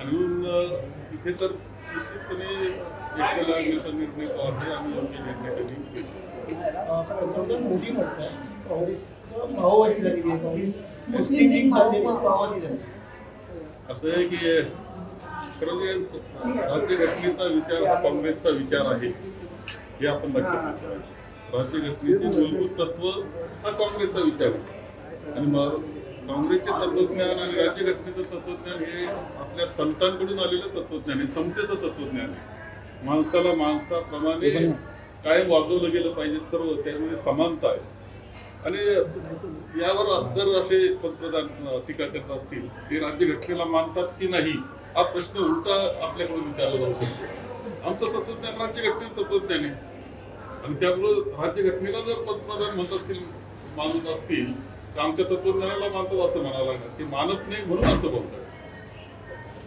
म्हणून इथे तर निश्चितपणे एकट्याला आणण्याचा निर्णय तो आहे आणि योग्य निर्णय त्यांनी घेतला. पंतप्रधान मोदी म्हणतात काँग्रेस माओवादी झालेली आहे, काँग्रेस मुस्लिम लीग झालेली माओवादी झाली. असं आहे की खरं म्हणजे राज्यघटनेचा विचार हा काँग्रेसचा विचार आहे हे आपण लक्षात घेतलं. राज्यघटनेचे मूलभूत तत्व हा काँग्रेसचा विचार आहे आणि मग काँग्रेसचे तत्वज्ञान आणि राज्यघटनेचं तत्वज्ञान हे आपल्या संतांकडून आलेलं तत्वज्ञान आहे, समतेचं तत्वज्ञान आहे. माणसाला माणसाप्रमाणे कायम वागवलं गेलं पाहिजे, सर्व त्यामध्ये समानता आहे. आणि यावर जर असे पंतप्रधान टीका करत असतील ते राज्यघटनेला मानतात की नाही हा प्रश्न उलटा आपल्याकडून विचारला जाऊ शकतो. आमचं तत्वज्ञान राज्यघटनेचं तत्वज्ञान आहे आणि त्यामुळं राज्यघटनेला जर पंतप्रधान म्हणत असतील मानत असतील तर आमच्या तत्वज्ञानाला मानतात असं म्हणावं लागणार. ते मानत नाही म्हणून असं बोलतात.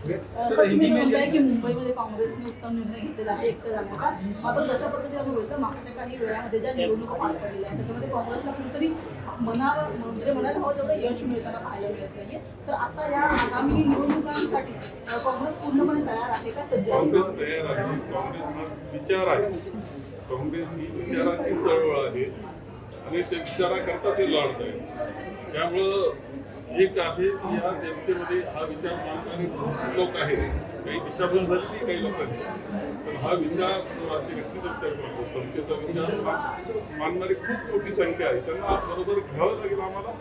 की मुंबईमध्ये काँग्रेसने उत्तम निर्णय घेतलेला आहे एकटं जाण्याचा. मात्र जशा पद्धतीने आपण बघितलं मागच्या काही वेळामध्ये ज्या निवडणुका पार पडलेल्या आहेत त्याच्यामध्ये काँग्रेसला कुठेतरी म्हणायला हवं तेवढं यश मिळताना पाहायला मिळत नाहीये. तर आता या आगामी निवडणुकांसाठी काँग्रेस पूर्णपणे तयार आहे का? काँग्रेस तयार आहे. काँग्रेस हा विचार आहे. काँग्रेस ही विचाराची चळवळ आहे आणि त्या विचाराकरता ते लढत आहे. त्यामुळं एक आहे की ह्या जनतेमध्ये हा विचार मानणारे लोक आहेत. काही दिशाभूल झालेली काही लोकांची, पण हा विचार जो राज्यघटनेचा विचार करतो, समतेचा विचार मानणारी खूप मोठी संख्या आहे. त्यांना बरोबर घ्यावं लागेल आम्हाला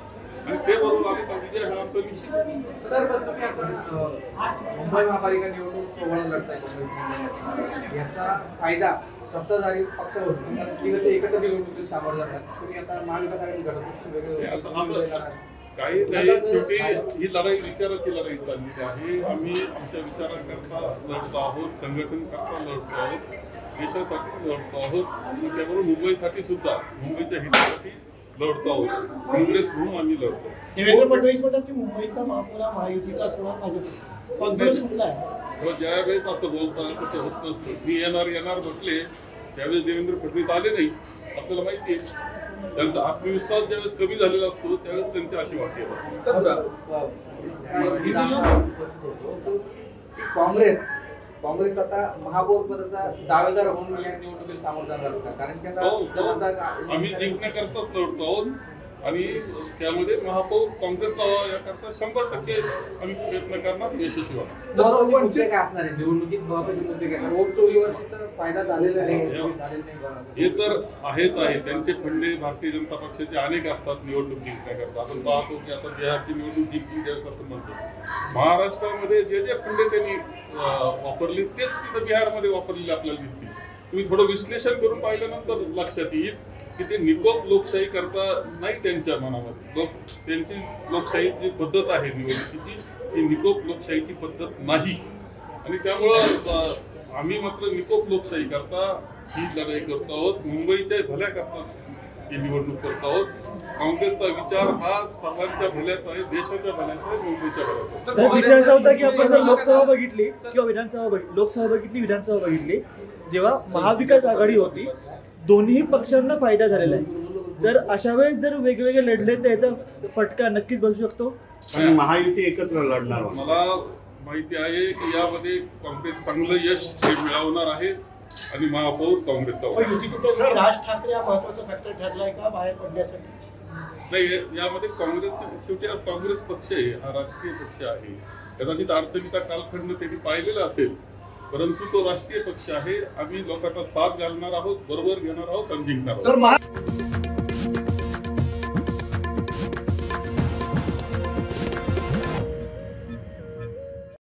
आणि ते बरोबर आले तर विजय हा आमचा निश्चित आहे. सर, पण तुम्ही आता मुंबई महापालिका निवडणूक सोहळा लढताय काँग्रेस, याचा फायदा सत्ताधारी पक्ष होतो एकत्र निवडणुकीत सामोरं जातात. तुम्ही आता महाविकास आघाडी घडवून वेगळं काही नाही. शेवटी ही लढाई विचाराची लढाई चाललेली आहे. आम्ही आमच्या विचाराकरता लढतो आहोत, संघटन करता लढतो आहोत, देशासाठी लढतो आहोत आणि त्याबरोबर मुंबईसाठी सुद्धा, मुंबईच्या हितासाठी लढतो आहोत. काँग्रेस म्हणून आम्ही लढतो. देवेंद्र फडणवीस म्हणतात की मुंबईचा महापौर महायुतीचा असणार भाजप. कॉन्फिडन्स कुठला आहे? ज्यावेळेस असं बोलतात तसं होत नसतं. मी येणार म्हटले त्यावेळेस देवेंद्र फडणवीस आले नाही, आपल्याला माहिती आहे. त्यांचा आत्मविश्वास ज्यावेळेस कमी झालेला असतो त्यावेळेस त्यांची अशी वाक्य काँग्रेस आता महापौर पदाचा दावेदार म्हणून या निवडणुकीला सामोरं जाणार होता. कारण की आम्ही जिंकण्याकरताच लढतो आहोत आणि त्यामध्ये महापौर काँग्रेसचा व्हावा याकरता 100% आम्ही प्रयत्न करणार, यशस्वी होणार. मुद्दे काय असणार आहे निवडणुकीत? महत्त्वाचे मुद्दे काय? रोड चोरीवर फायदा झालेला नाही. हे तर आहेच आहे. त्यांचे फंडे भारतीय जनता पक्षाचे अनेक असतात निवडणूक जिंकण्याकरता. आपण पाहतो की आता बिहारची निवडणूक जिंकली त्यावेळेस आपण म्हणतो महाराष्ट्रामध्ये जे फंडे त्यांनी वापरले तेच तिथं बिहारमध्ये वापरलेले आपल्याला दिसतील. तुम्ही थोडं विश्लेषण करून पाहिल्यानंतर लक्षात येईल की ते निकोप लोकशाही करता नाही. त्यांच्या मनामध्ये त्यांची लोकशाहीची पद्धत आहे निवडणुकीची, ही निकोप लोकशाहीची पद्धत नाही. आणि त्यामुळं आम्ही मात्र निकोप लोकशाही करता ही लढाई करतो आहोत. मुंबईच्या भल्याकरता ही निवडणूक करतो आहोत. काँग्रेसचा विचार हा सर्वांच्या भल्याचा आहे, देशाच्या भल्याचा आहे, मुंबईच्या भल्याचा आहे. विषय असा होता की आपण लोकसभा बघितली किंवा लोकसभा बघितली, विधानसभा बघितली, जेव्हा महाविकास आघाडी होती दोन्ही पक्षांना फायदा झालेला आहे. तर अशा वेळेस जर वेगवेगळे लढले तर याचा फटका नक्कीच बसू शकतो. आणि महायुती एकत्र लढणार. मला माहिती आहे की यामध्ये काँग्रेस चांगलं यश मिळवणार आहे आणि महापौर काँग्रेसचा. राज ठाकरे हा महत्वाचा फॅक्टर ठरलाय का बाहेर पडण्यासाठी? नाही, यामध्ये काँग्रेस शेवटी काँग्रेस पक्ष आहे, हा राष्ट्रीय पक्ष आहे. कदाचित अडचणीचा कालखंड त्यांनी पाहिलेला असेल, परंतु तो राष्ट्रीय पक्ष आहे. आम्ही लोकांना साथ घालणार आहोत, बरोबर घेणार आहोत आणि जिंकणार आहोत.